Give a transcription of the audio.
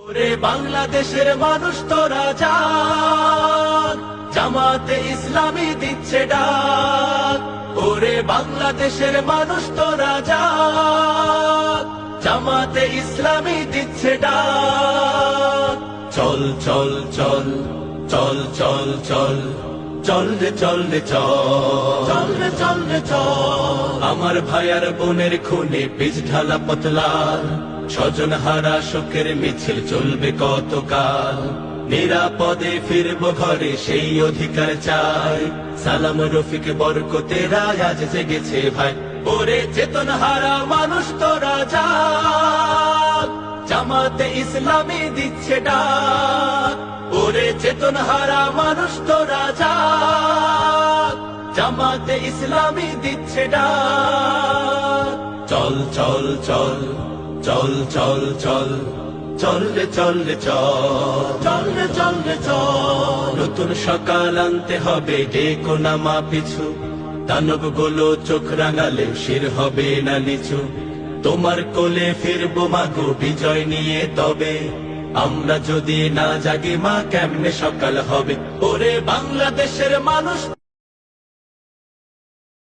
ওরে বাংলাদেশের মানুষ তোরা জাগ, জামাতে ইসলামী দিচ্ছে ডাক। ওরে বাংলাদেশের মানুষ তোরা জাগ, জামাতে ইসলামী দিচ্ছে ডাক। চল চল চল চল চল চল চল রে চল রে চল, চল রে চল রে চল। আমার ভাইয়ার বোনের খুনে বীজ ঢালা পতলাল, স্বজন হারা শোকের মিছিল চলবে কতকাল। নিরাপদে ফিরবো ঘরে সেই অধিকার চাই। সালাম রফিক বরকতেরা আজ জেগেছে ভাই। ওরে চেতন হারা মানুষ তোরা জাগ, জামাতে ইসলামী দিচ্ছে ডাক। ওরে চেতন হারা মানুষ তোরা জাগ, জামাতে ইসলামী দিচ্ছে ডাক। চল চল চল চল চল চল চল রে চল রে চল, চল রে চল রে চল। নতুন সকাল আনতে হবে ডেকো নামা পিছু, দানব গুলো চোখ রাঙালে শির হবে না নিচু। তোমার কোলে ফিরবো মাগো বিজয় নিয়ে, তবে আমরা যদি না জাগি মা কেমনে সকাল হবে। ওরে বাংলাদেশের মানুষ